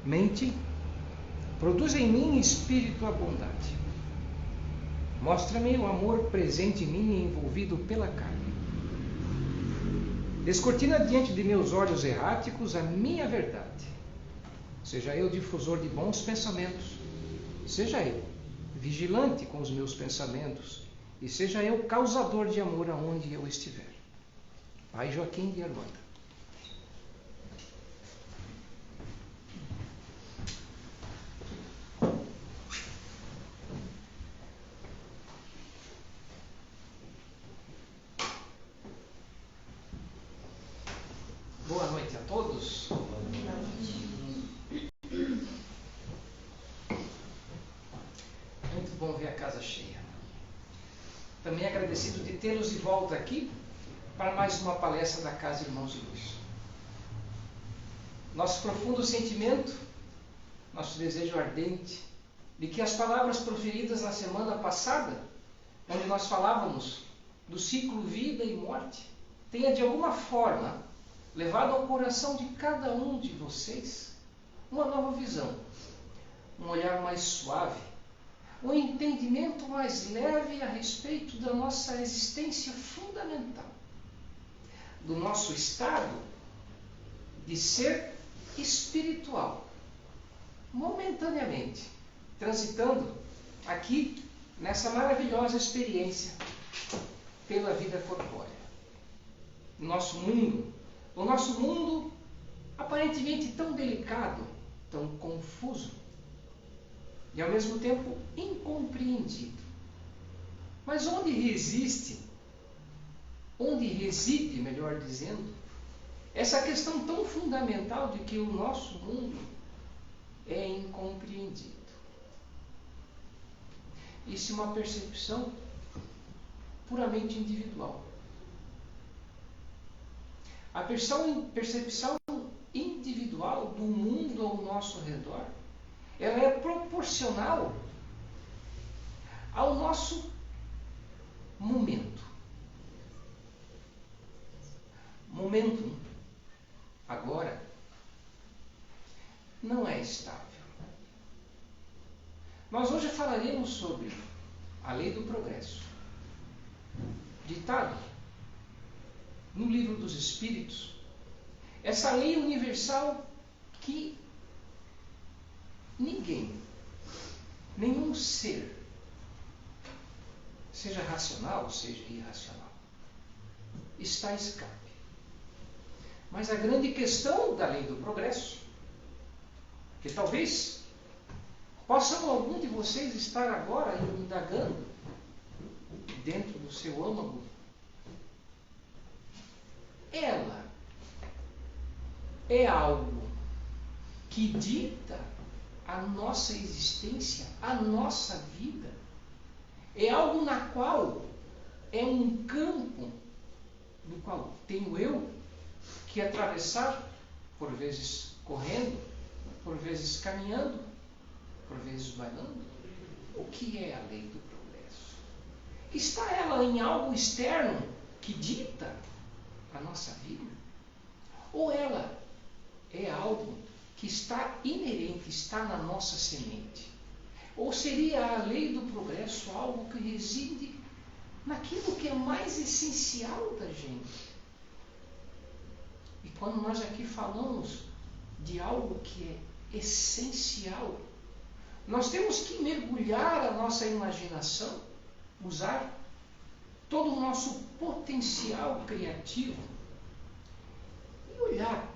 mente, produz em mim espírito a bondade. Mostra-me o amor presente em mim e envolvido pela carne. Descortina diante de meus olhos erráticos a minha verdade. Seja eu difusor de bons pensamentos, seja eu vigilante com os meus pensamentos, e seja eu causador de amor aonde eu estiver. Pai Joaquim de Arruda. Boa noite a todos. Muito bom ver a casa cheia. Também agradecido de tê-los de volta aqui para mais uma palestra da Casa Irmãos de Luz. Nosso profundo sentimento, nosso desejo ardente de que as palavras proferidas na semana passada, onde nós falávamos do ciclo vida e morte, tenha de alguma forma levado ao coração de cada um de vocês uma nova visão, um olhar mais suave, um entendimento mais leve a respeito da nossa existência fundamental, do nosso estado de ser espiritual, momentaneamente, transitando aqui nessa maravilhosa experiência pela vida corpórea. O nosso mundo aparentemente tão delicado, tão confuso e ao mesmo tempo incompreendido. Mas onde reside, melhor dizendo, essa questão tão fundamental de que o nosso mundo é incompreendido. Isso é uma percepção puramente individual. A percepção individual do mundo ao nosso redor, ela é proporcional ao nosso momento. Momentum, agora, não é estável. Nós hoje falaremos sobre a lei do progresso, ditado no Livro dos Espíritos, essa lei universal que ninguém, nenhum ser, seja racional, seja irracional, está a escape. Mas a grande questão da lei do progresso, que talvez possam algum de vocês estar agora indagando dentro do seu âmago, ela é algo que dita a nossa existência, a nossa vida. É algo na qual é um campo no qual tenho eu que atravessar, por vezes correndo, por vezes caminhando, por vezes bailando. O que é a lei do progresso? Está ela em algo externo que dita a nossa vida? Ou ela é algo que está inerente, está na nossa semente? Ou seria a lei do progresso algo que reside naquilo que é mais essencial da gente? E quando nós aqui falamos de algo que é essencial, nós temos que mergulhar a nossa imaginação, usar todo o nosso potencial criativo e olhar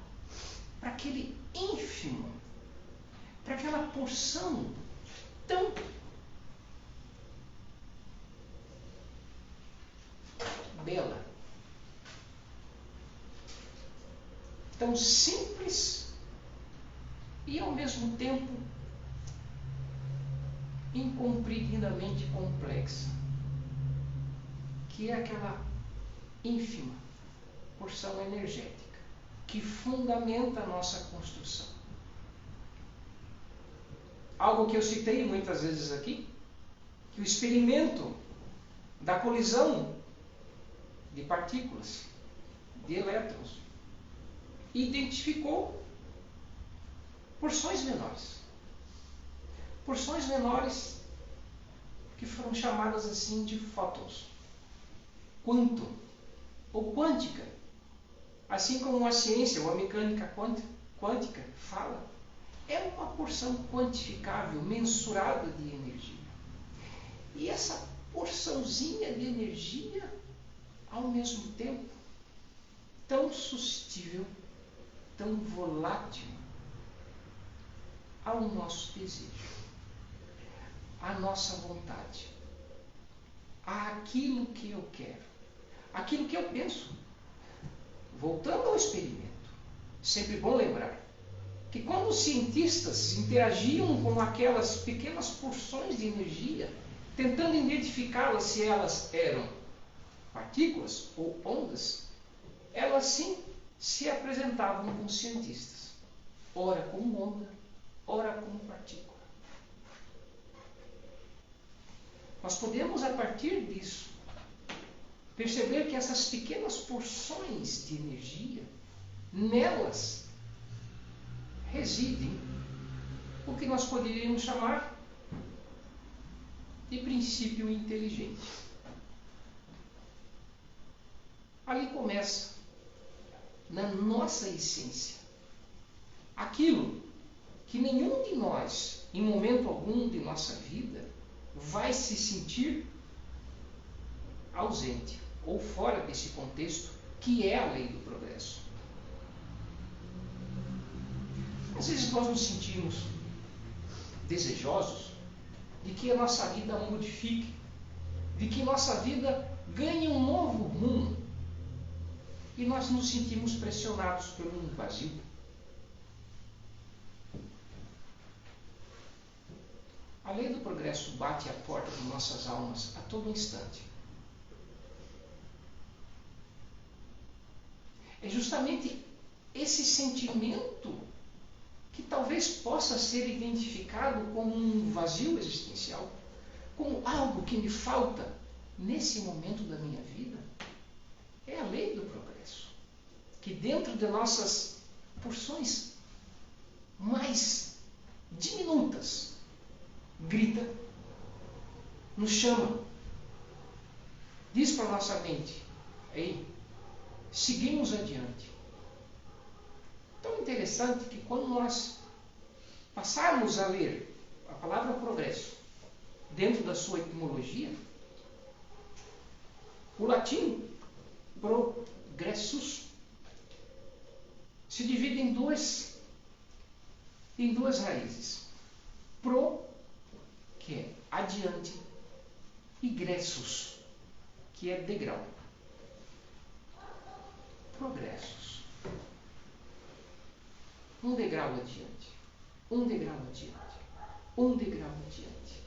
para aquele ínfimo, para aquela porção tão bela, tão simples e ao mesmo tempo incompreendidamente complexa, que é aquela ínfima porção energética que fundamenta a nossa construção. Algo que eu citei muitas vezes aqui, que o experimento da colisão de partículas, de elétrons, identificou porções menores. Porções menores que foram chamadas assim de fótons. Quantum ou quântica. Assim como a ciência ou a mecânica quântica fala, é uma porção quantificável, mensurada de energia. E essa porçãozinha de energia, ao mesmo tempo, tão suscetível, tão volátil ao nosso desejo, à nossa vontade, àquilo que eu quero, aquilo que eu penso. Voltando ao experimento, sempre bom lembrar que quando os cientistas interagiam com aquelas pequenas porções de energia, tentando identificá-las se elas eram partículas ou ondas, elas sim se apresentavam como cientistas, ora como onda, ora como partícula. Nós podemos, a partir disso, perceber que essas pequenas porções de energia, nelas residem o que nós poderíamos chamar de princípio inteligente. Ali começa, na nossa essência, aquilo que nenhum de nós, em momento algum de nossa vida, vai se sentir ausente ou fora desse contexto que é a lei do progresso. Às vezes nós nos sentimos desejosos de que a nossa vida modifique, de que nossa vida ganhe um novo rumo, e nós nos sentimos pressionados por um vazio. A lei do progresso bate à porta de nossas almas a todo instante. É justamente esse sentimento que talvez possa ser identificado como um vazio existencial, como algo que me falta nesse momento da minha vida, é a lei do progresso, que dentro de nossas porções mais diminutas grita, nos chama, diz para a nossa mente: ei, seguimos adiante. Tão interessante que quando nós passarmos a ler a palavra progresso dentro da sua etimologia, o latim progressus se divide em duas raízes. Pro, que é adiante, e gressus, que é degrau. Progressos. Um degrau adiante, um degrau adiante, um degrau adiante.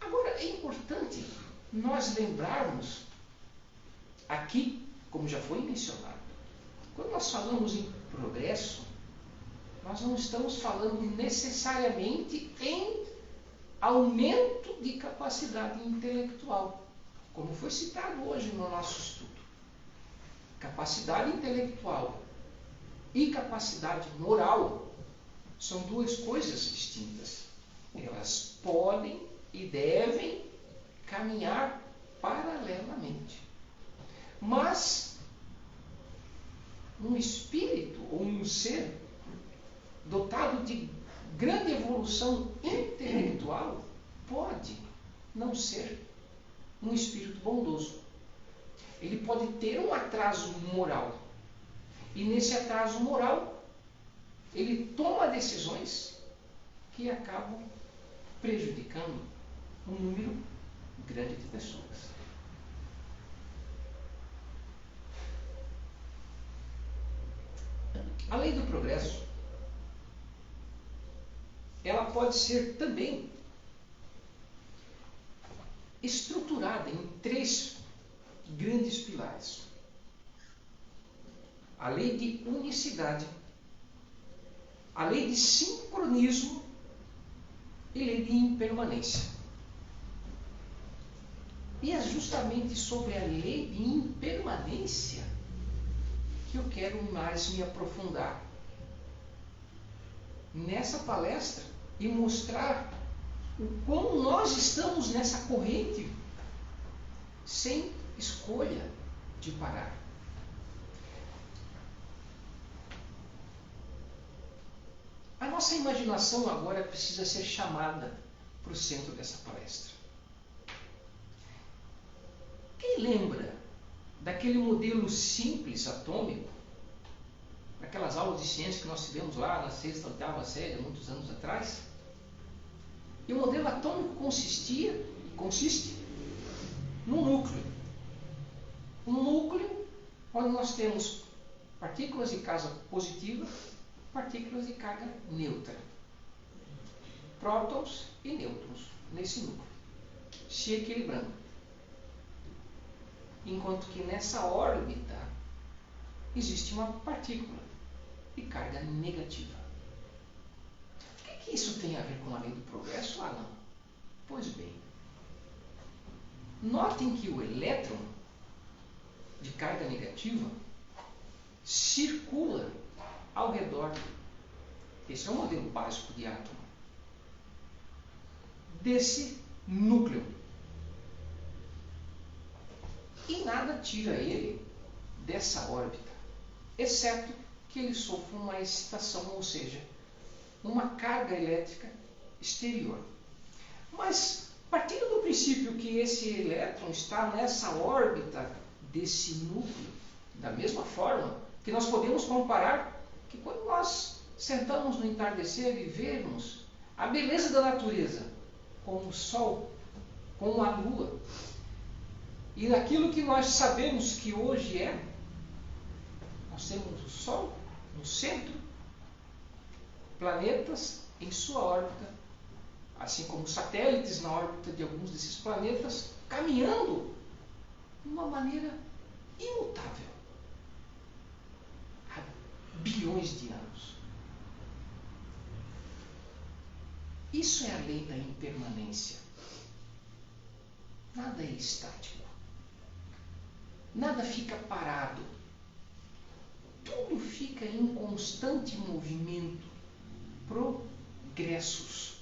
Agora, é importante nós lembrarmos aqui, como já foi mencionado, quando nós falamos em progresso, nós não estamos falando necessariamente em aumento de capacidade intelectual, como foi citado hoje no nosso estudo. Capacidade intelectual e capacidade moral são duas coisas distintas. Elas podem e devem caminhar paralelamente. Mas um espírito ou um ser dotado de grande evolução intelectual pode não ser um espírito bondoso. Ele pode ter um atraso moral. E nesse atraso moral, ele toma decisões que acabam prejudicando um número grande de pessoas. A lei do progresso, ela pode ser também estruturada em 3 grandes pilares. A lei de unicidade, a lei de sincronismo e lei de impermanência. E é justamente sobre a lei de impermanência que eu quero mais me aprofundar nessa palestra e mostrar o quão nós estamos nessa corrente sem escolha de parar. A nossa imaginação agora precisa ser chamada para o centro dessa palestra. Quem lembra daquele modelo simples atômico, daquelas aulas de ciência que nós tivemos lá na 6ª, 8ª série, muitos anos atrás? E o modelo atômico consiste num núcleo. Um núcleo onde nós temos partículas de carga positiva, partículas de carga neutra. Prótons e nêutrons nesse núcleo, se equilibrando. Enquanto que nessa órbita existe uma partícula de carga negativa. O que isso tem a ver com a lei do progresso? Ah, não. Pois bem, notem que o elétron de carga negativa circula ao redor. Esse é o modelo básico de átomo. Desse núcleo. E nada tira ele dessa órbita, exceto que ele sofre uma excitação, ou seja, uma carga elétrica exterior. Mas, partindo do princípio que esse elétron está nessa órbita desse núcleo, da mesma forma que nós podemos comparar que quando nós sentamos no entardecer e vemos a beleza da natureza, com o sol, com a lua, e naquilo que nós sabemos que hoje é, nós temos o Sol no centro, planetas em sua órbita, assim como satélites na órbita de alguns desses planetas, caminhando de uma maneira imutável há bilhões de anos. Isso é a lei da impermanência. Nada é estático. Nada fica parado. Tudo fica em constante movimento, progressos.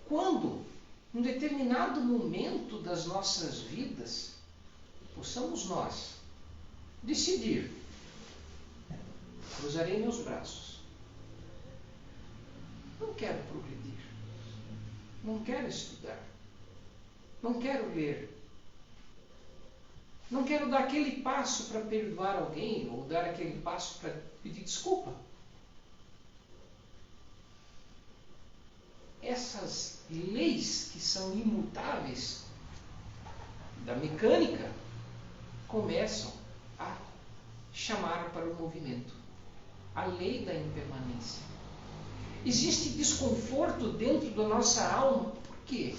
Quando, em determinado momento das nossas vidas, possamos nós decidir, cruzarei meus braços, não quero progredir, não quero estudar, não quero ler, não quero dar aquele passo para perdoar alguém ou dar aquele passo para pedir desculpa. Essas leis que são imutáveis da mecânica começam a chamar para o movimento. A lei da impermanência. Existe desconforto dentro da nossa alma. Por quê?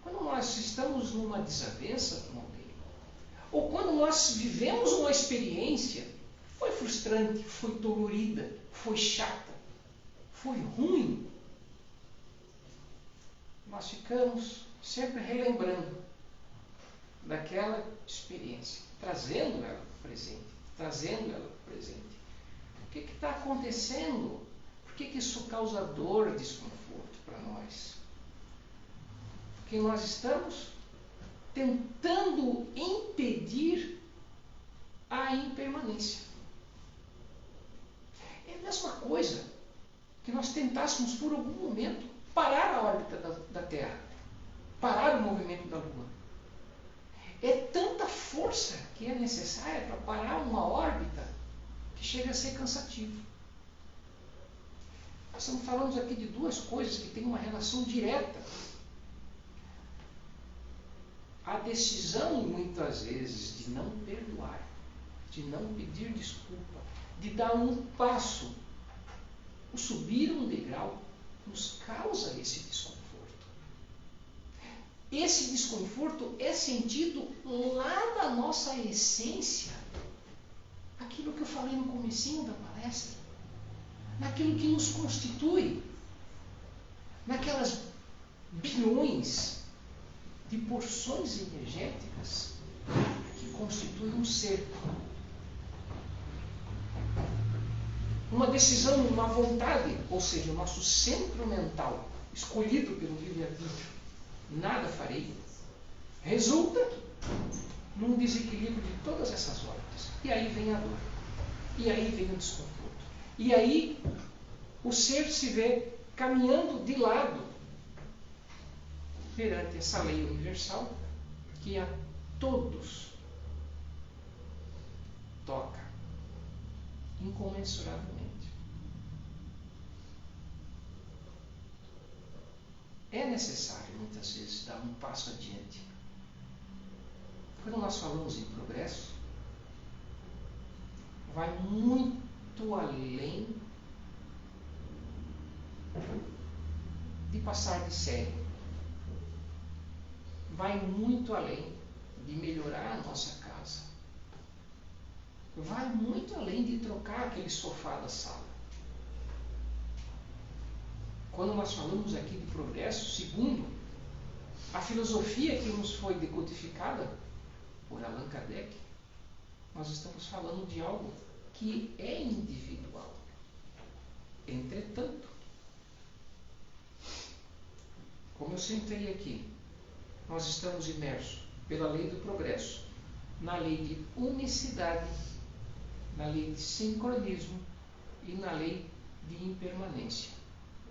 Quando nós estamos numa desavença com alguém, ou quando nós vivemos uma experiência, foi frustrante, foi dolorida, foi chata, foi ruim, nós ficamos sempre relembrando daquela experiência, trazendo ela para o presente, trazendo ela para o presente. O que está acontecendo? Por que isso causa dor e desconforto para nós? Porque nós estamos tentando impedir a impermanência. É a mesma coisa que nós tentássemos por algum momento parar a órbita da Terra, parar o movimento da Lua. É tanta força que é necessária para parar uma órbita que chega a ser cansativo. Nós estamos falando aqui de duas coisas que têm uma relação direta. A decisão, muitas vezes, de não perdoar, de não pedir desculpa, de dar um passo, ou subir um degrau, nos causa esse desconforto. Esse desconforto é sentido lá na nossa essência, aquilo que eu falei no comecinho da palestra, naquilo que nos constitui, naquelas bilhões de porções energéticas que constituem um ser. uma decisão, uma vontade, ou seja, o nosso centro mental, escolhido pelo livre-arbítrio, nada farei, resulta num desequilíbrio de todas essas órbitas. E aí vem a dor. E aí vem o desconforto. E aí o ser se vê caminhando de lado perante essa lei universal que a todos toca incomensuravelmente. É necessário, muitas vezes, dar um passo adiante. Quando nós falamos em progresso, vai muito além de passar de série. Vai muito além de melhorar a nossa casa. Vai muito além de trocar aquele sofá da sala. Quando nós falamos aqui de progresso, segundo a filosofia que nos foi decodificada por Allan Kardec, nós estamos falando de algo que é individual. Entretanto, como eu sentei aqui, nós estamos imersos pela lei do progresso, na lei de unicidade, na lei de sincronismo e na lei de impermanência.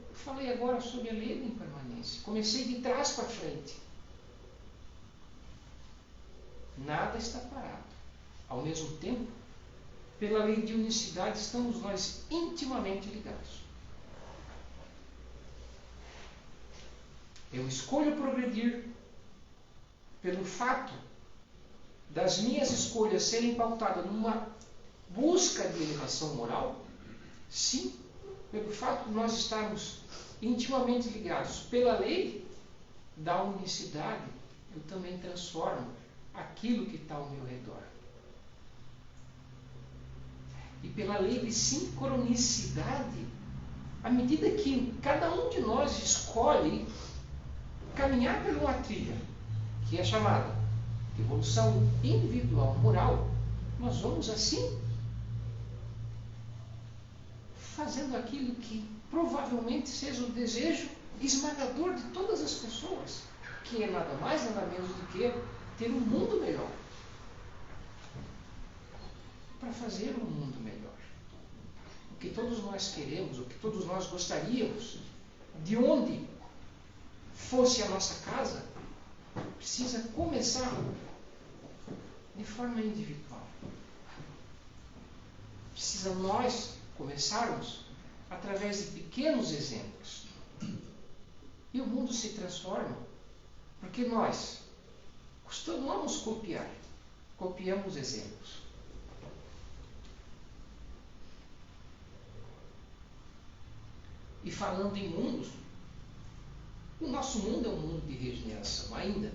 Eu falei agora sobre a lei da impermanência. Comecei de trás para frente. Nada está parado. Ao mesmo tempo, pela lei de unicidade, estamos nós intimamente ligados. Eu escolho progredir pelo fato das minhas escolhas serem pautadas numa busca de elevação moral, sim, pelo fato de nós estarmos intimamente ligados pela lei da unicidade, eu também transformo aquilo que está ao meu redor. E pela lei de sincronicidade, à medida que cada um de nós escolhe caminhar por uma trilha, que é chamada de evolução individual moral, nós vamos assim fazendo aquilo que provavelmente seja o desejo esmagador de todas as pessoas, que é nada mais, nada menos do que ter um mundo melhor. Para fazer um mundo melhor. O que todos nós queremos, o que todos nós gostaríamos, de onde fosse a nossa casa, precisa começar de forma individual. Precisa nós começarmos através de pequenos exemplos. E o mundo se transforma porque nós costumamos copiar. Copiamos exemplos. E falando em mundos, o nosso mundo é um mundo de regeneração ainda.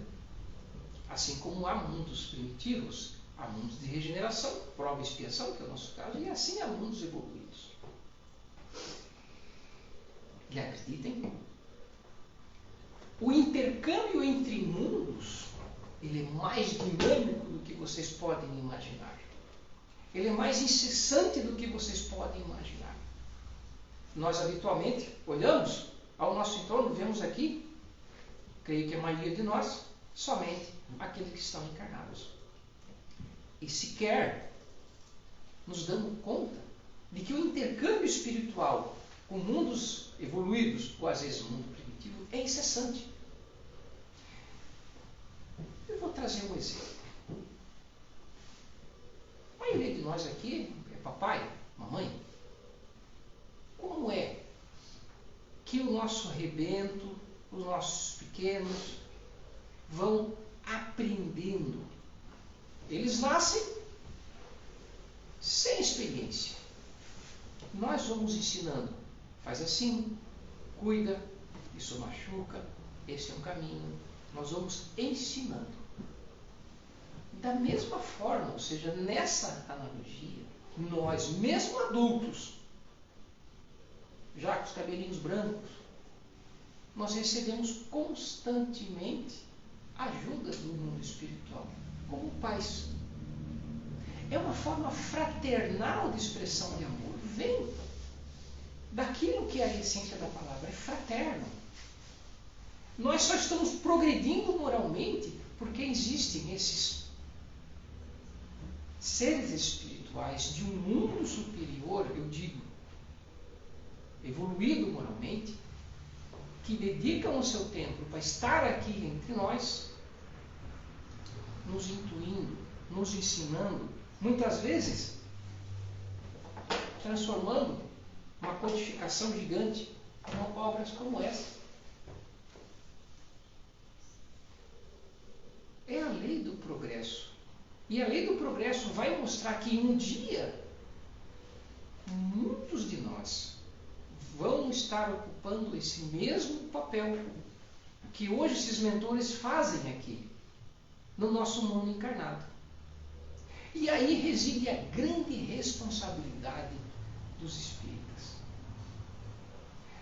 Assim como há mundos primitivos, há mundos de regeneração, prova e expiação, que é o nosso caso, e assim há mundos evoluídos. E acreditem, o intercâmbio entre mundos, ele é mais dinâmico do que vocês podem imaginar. Ele é mais incessante do que vocês podem imaginar. Nós habitualmente olhamos ao nosso entorno, vemos aqui, creio que a maioria de nós, somente aqueles que estão encarnados. E sequer nos damos conta de que o intercâmbio espiritual com mundos evoluídos, ou às vezes o mundo primitivo, é incessante. Eu vou trazer um exemplo. A maioria de nós aqui é papai, mamãe. Como é que o nosso rebento, os nossos pequenos, vão aprendendo? Eles nascem sem experiência. Nós vamos ensinando. Faz assim, cuida, isso machuca, esse é um caminho. Nós vamos ensinando. Da mesma forma, ou seja, nessa analogia, nós, mesmo adultos, já com os cabelinhos brancos, nós recebemos constantemente ajuda do mundo espiritual, como pais. É uma forma fraternal de expressão de amor. Vem, daquilo que é a essência da palavra, é fraterno. Nós só estamos progredindo moralmente porque existem esses seres espirituais de um mundo superior, eu digo, evoluído moralmente, que dedicam o seu tempo para estar aqui entre nós, nos intuindo, nos ensinando, muitas vezes transformando uma codificação gigante em obras como essa. É a lei do progresso. E a lei do progresso vai mostrar que um dia muitos de nós vão estar ocupando esse mesmo papel que hoje esses mentores fazem aqui, no nosso mundo encarnado. E aí reside a grande responsabilidade dos espíritas.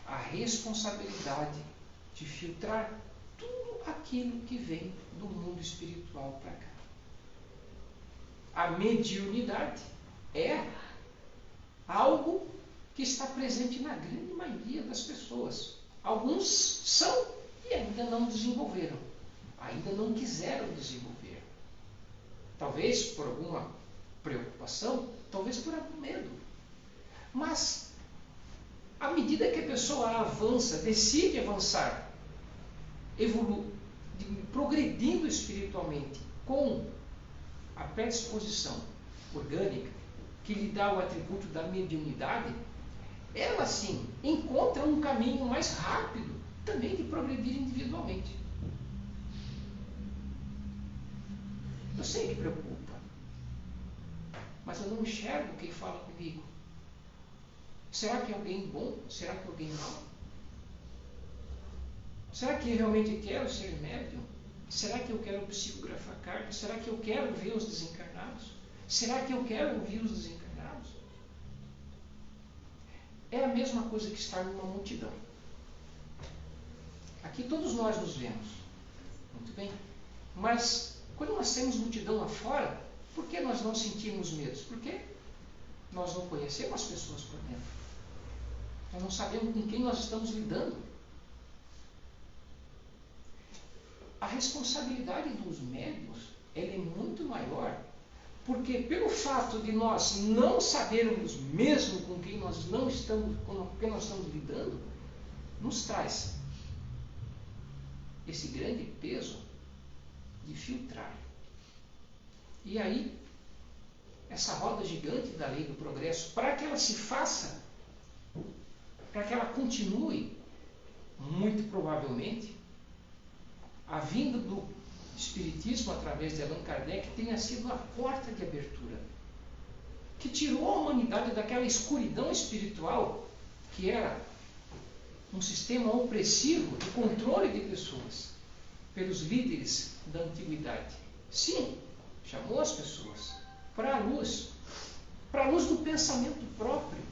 A responsabilidade de filtrar tudo aquilo que vem do mundo espiritual para cá. A mediunidade é algo que está presente na grande maioria das pessoas. Alguns são e ainda não desenvolveram, ainda não quiseram desenvolver. Talvez por alguma preocupação, talvez por algum medo. Mas, à medida que a pessoa avança, decide avançar, progredindo espiritualmente com a predisposição orgânica, que lhe dá o atributo da mediunidade, ela sim encontra um caminho mais rápido também de progredir individualmente. Eu sei que preocupa, mas eu não enxergo quem fala comigo. Será que é alguém bom? Será que é alguém mau? Será que eu realmente quero ser médium? Será que eu quero psicografar cartas? Será que eu quero ver os desencarnados? Será que eu quero ouvir os desencarnados? É a mesma coisa que estar numa multidão. Aqui todos nós nos vemos. Muito bem. Mas, quando nós temos multidão lá fora, por que nós não sentimos medos? Porque nós não conhecemos as pessoas por dentro. Nós não sabemos com quem nós estamos lidando. A responsabilidade dos médiuns ela é muito maior, porque pelo fato de nós não sabermos mesmo com quem nós estamos lidando, nos traz esse grande peso de filtrar. E aí, essa roda gigante da lei do progresso, para que ela se faça, para que ela continue, muito provavelmente, a vinda do Espiritismo através de Allan Kardec tenha sido a porta de abertura, que tirou a humanidade daquela escuridão espiritual que era um sistema opressivo de controle de pessoas pelos líderes da antiguidade. Sim, chamou as pessoas para a luz do pensamento próprio,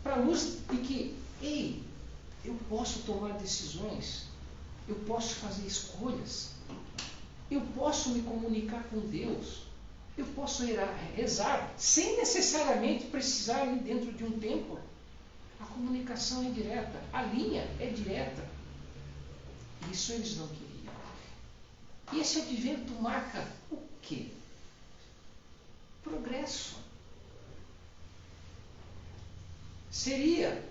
para a luz de que, ei, eu posso tomar decisões, eu posso fazer escolhas, eu posso me comunicar com Deus, eu posso rezar sem necessariamente precisar ir dentro de um templo. A comunicação é direta, a linha é direta. Isso eles não queriam. E esse advento marca o quê? Progresso. Seria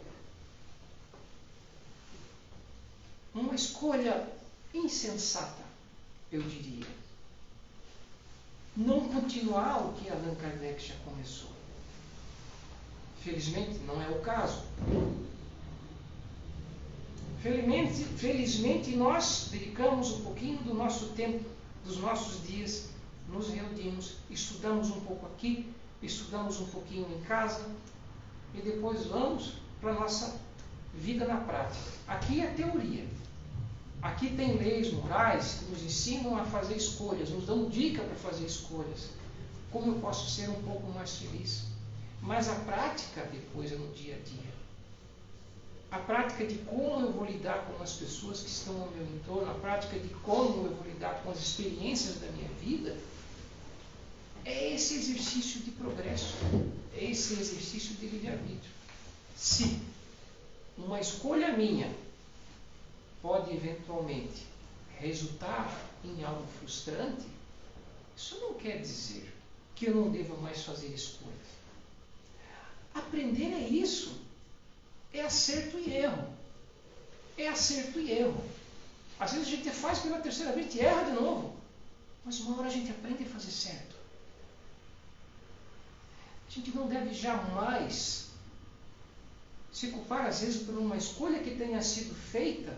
uma escolha insensata, eu diria, não continuar o que Allan Kardec já começou. Felizmente não é o caso. Felizmente nós dedicamos um pouquinho do nosso tempo, dos nossos dias, nos reunimos, estudamos um pouco aqui, estudamos um pouquinho em casa e depois vamos para a nossa vida na prática. Aqui é teoria. Aqui tem leis morais que nos ensinam a fazer escolhas, nos dão dica para fazer escolhas. Como eu posso ser um pouco mais feliz? Mas a prática depois é no dia a dia. A prática de como eu vou lidar com as pessoas que estão ao meu entorno, a prática de como eu vou lidar com as experiências da minha vida, é esse exercício de progresso, é esse exercício de livre-arbítrio. Se uma escolha minha pode eventualmente resultar em algo frustrante, isso não quer dizer que eu não deva mais fazer escolhas. Aprender é isso. É acerto e erro. É acerto e erro. Às vezes a gente faz pela terceira vez e erra de novo. Mas uma hora a gente aprende a fazer certo. A gente não deve jamais se culpar, às vezes, por uma escolha que tenha sido feita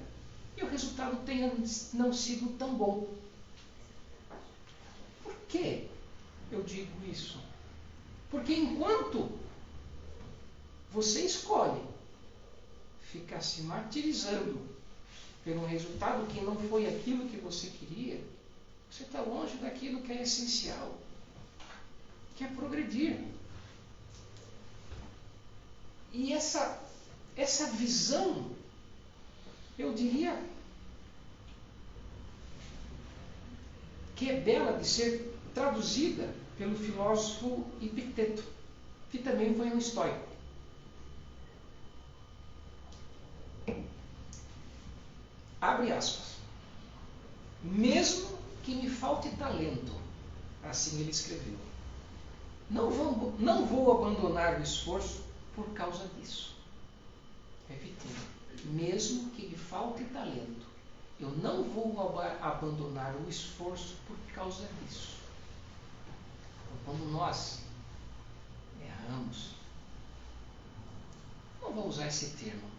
e o resultado tenha não sido tão bom. Por que eu digo isso? Porque enquanto você escolhe ficar se martirizando por um resultado que não foi aquilo que você queria, você está longe daquilo que é essencial, que é progredir. E essa visão, eu diria, que é bela de ser traduzida pelo filósofo Epicteto, que também foi um estoico. Abre aspas. Mesmo que me falte talento, assim ele escreveu, não vou abandonar o esforço por causa disso. Repetindo, mesmo que me falte talento, eu não vou abandonar o esforço por causa disso. Então, quando nós erramos, não vou usar esse termo,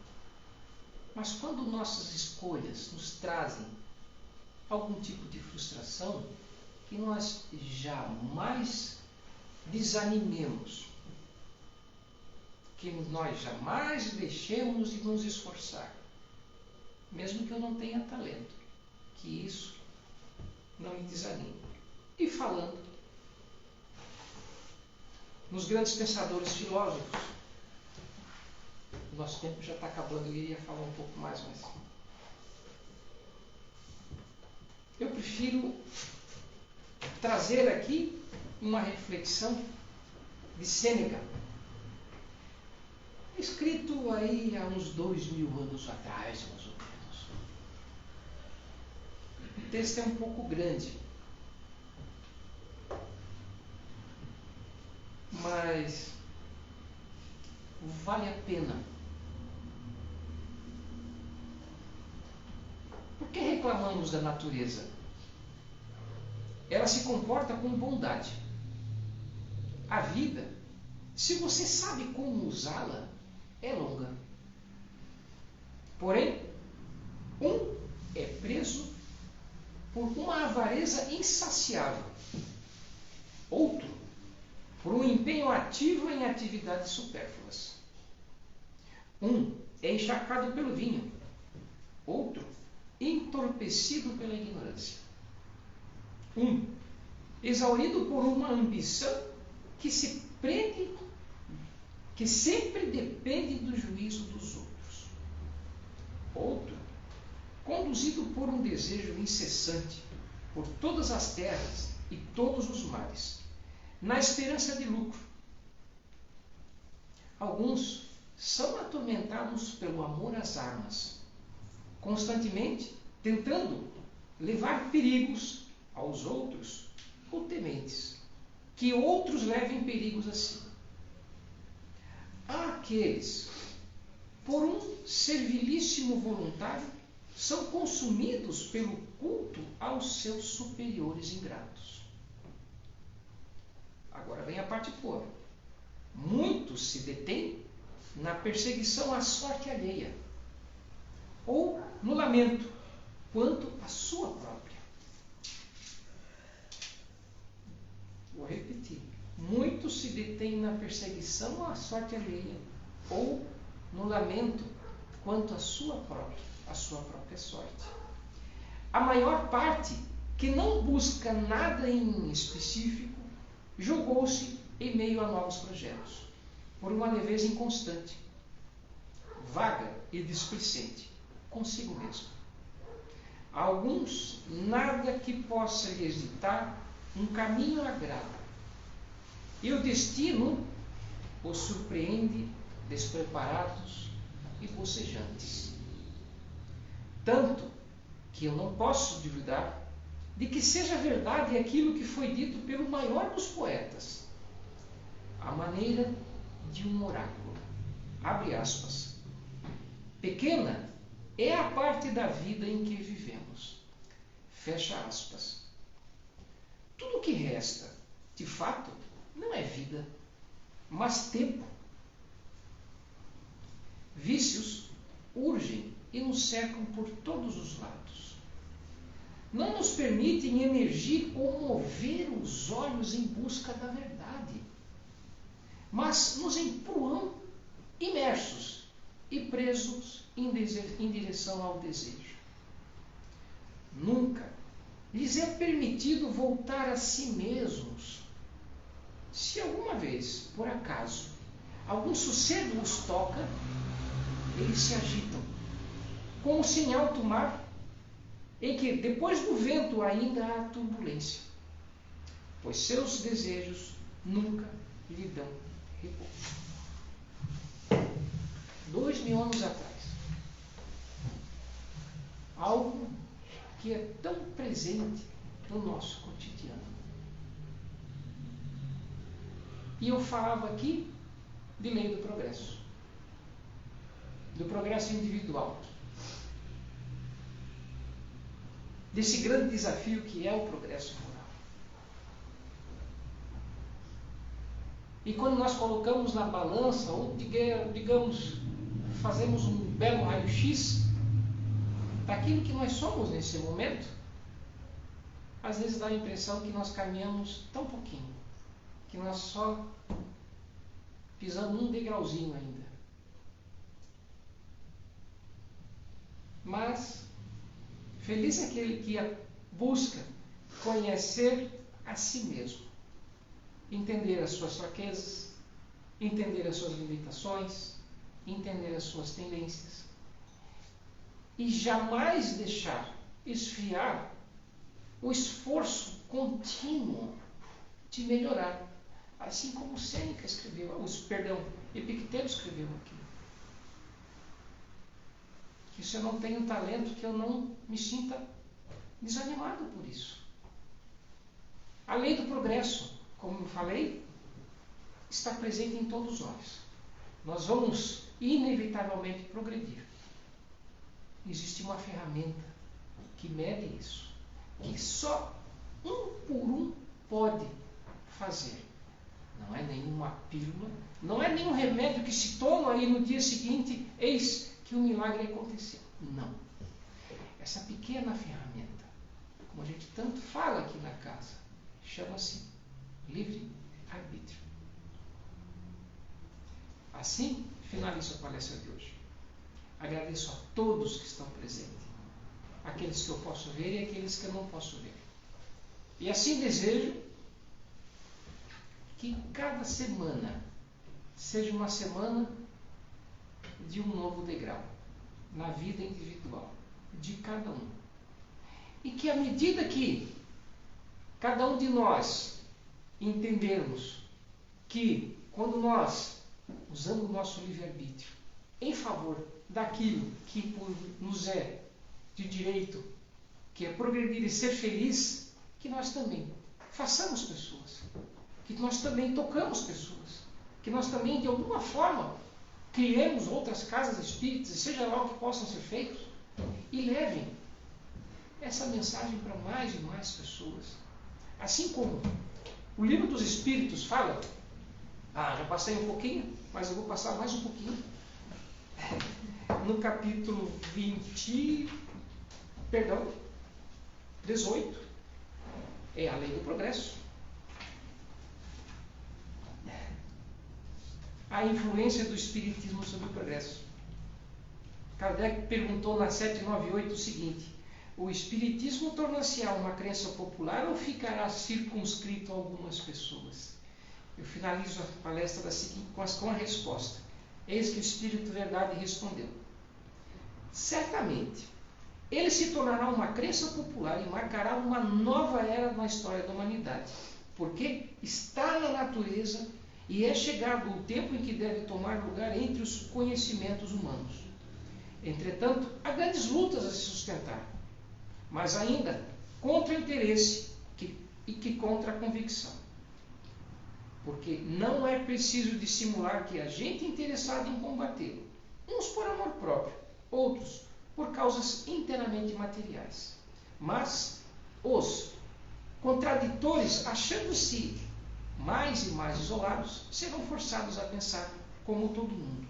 mas quando nossas escolhas nos trazem algum tipo de frustração, que nós jamais desanimemos, que nós jamais deixemos de nos esforçar, mesmo que eu não tenha talento, que isso não me desanime. E falando nos grandes pensadores filósofos, nosso tempo já está acabando, eu iria falar um pouco mais, mas eu prefiro trazer aqui uma reflexão de Sêneca, escrito aí há uns 2000 anos atrás, mais ou menos. O texto é um pouco grande, mas vale a pena. Por que reclamamos da natureza? Ela se comporta com bondade. A vida, se você sabe como usá-la, é longa. Porém, um é preso por uma avareza insaciável. Outro, por um empenho ativo em atividades supérfluas. Um é encharcado pelo vinho. Outro, entorpecido pela ignorância. Um, exaurido por uma ambição que sempre depende do juízo dos outros. Outro, conduzido por um desejo incessante por todas as terras e todos os mares, na esperança de lucro. Alguns são atormentados pelo amor às armas, constantemente tentando levar perigos aos outros ou tementes que outros levem perigos a si. Há aqueles, por um servilíssimo voluntário, são consumidos pelo culto aos seus superiores ingratos. Agora vem a parte boa. Muitos se detêm na perseguição à sorte alheia, ou no lamento quanto à sua própria. Vou repetir. Muitos se detêm na perseguição à sorte alheia, ou no lamento quanto à sua própria sorte. A maior parte, que não busca nada em específico, jogou-se em meio a novos projetos, por uma leveza inconstante, vaga e displicente, consigo mesmo. Alguns, nada que possa lhes ditar um caminho agradável, e o destino os surpreende despreparados e bocejantes. Tanto que eu não posso duvidar de que seja verdade aquilo que foi dito pelo maior dos poetas, à maneira de um oráculo. Abre aspas. Pequena é a parte da vida em que vivemos. Fecha aspas. Tudo o que resta, de fato, não é vida, mas tempo. Vícios urgem e nos cercam por todos os lados. Não nos permitem emergir ou mover os olhos em busca da verdade, mas nos empurram imersos e presos em direção ao desejo. Nunca lhes é permitido voltar a si mesmos. Se alguma vez, por acaso, algum sossego os toca, eles se agitam, como se em alto mar, em que depois do vento ainda há turbulência, pois seus desejos nunca lhe dão repouso. 2000 anos atrás, algo que é tão presente no nosso cotidiano. E eu falava aqui de lei do progresso individual, desse grande desafio que é o progresso moral. E quando nós colocamos na balança, ou digamos, fazemos um belo raio-x daquilo que nós somos nesse momento, às vezes dá a impressão que nós caminhamos tão pouquinho, que nós só pisamos um degrauzinho ainda. Mas feliz é aquele que busca conhecer a si mesmo, entender as suas fraquezas, entender as suas limitações, entender as suas tendências e jamais deixar esfriar o esforço contínuo de melhorar, assim como Sêneca escreveu, Epicteto escreveu aqui. Que se eu não tenho talento, que eu não me sinta desanimado por isso. A lei do progresso, como eu falei, está presente em todos nós. Nós vamos inevitavelmente progredir. Existe uma ferramenta que mede isso, que só um por um pode fazer. Não é nenhuma pílula, não é nenhum remédio que se toma e no dia seguinte, eis que o milagre aconteceu. Não. Essa pequena ferramenta, como a gente tanto fala aqui na casa, chama-se livre-arbítrio. Assim, finalizo a palestra de hoje. Agradeço a todos que estão presentes, aqueles que eu posso ver e aqueles que eu não posso ver. E assim desejo que cada semana seja uma semana de um novo degrau na vida individual de cada um. E que à medida que cada um de nós entendermos que quando nós usamos o nosso livre-arbítrio em favor daquilo que nos é de direito, que é progredir e ser feliz, que nós também façamos pessoas, que nós também tocamos pessoas, que nós também de alguma forma criemos outras casas espíritas, seja lá o que possam ser feitos, e levem essa mensagem para mais e mais pessoas. Assim como o livro dos Espíritos fala, já passei um pouquinho, mas eu vou passar mais um pouquinho. No capítulo 18, é a lei do progresso. A influência do Espiritismo sobre o progresso. Kardec perguntou na 798 o seguinte: o Espiritismo torna-se-á uma crença popular ou ficará circunscrito a algumas pessoas? Eu finalizo a palestra com a resposta. Eis que o Espírito Verdade respondeu: certamente, ele se tornará uma crença popular e marcará uma nova era na história da humanidade, porque está na natureza e é chegado o tempo em que deve tomar lugar entre os conhecimentos humanos. Entretanto, há grandes lutas a se sustentar, mas ainda contra o interesse e que contra a convicção. Porque não é preciso dissimular que há gente interessada em combatê-lo, uns por amor próprio, outros por causas inteiramente materiais. Mas os contraditores, achando-se mais e mais isolados, serão forçados a pensar como todo mundo,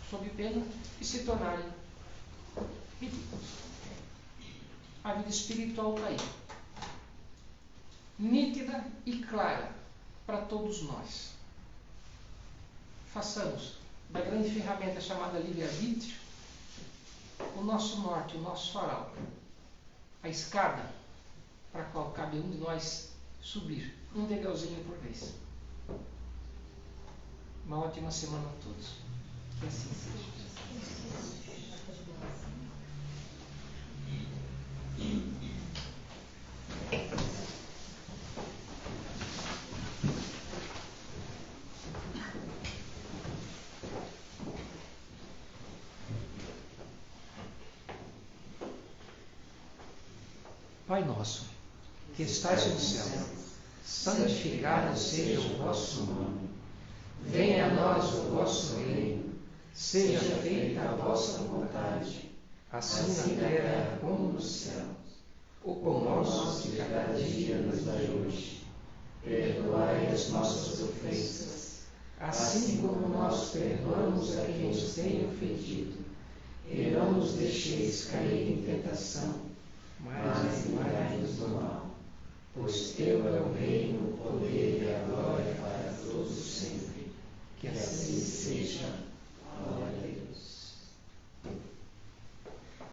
sob pena de se tornarem ridículos. A vida espiritual está aí, nítida e clara para todos nós. Façamos da grande ferramenta chamada livre-arbítrio o nosso norte, o nosso farol, a escada para a qual cabe um de nós subir, um degrauzinho por vez. Uma ótima semana a todos. Que assim seja. Pai nosso, que estais no céu, santificado seja o vosso nome. Venha a nós o vosso reino. Seja feita a vossa vontade, assim na terra como no céu. O pão nosso de cada dia nos dai hoje. Perdoai as nossas ofensas, assim como nós perdoamos a quem nos tem ofendido. E não nos deixeis cair em tentação, mas livrai-nos do mal. Pois teu é o reino, o poder e a glória para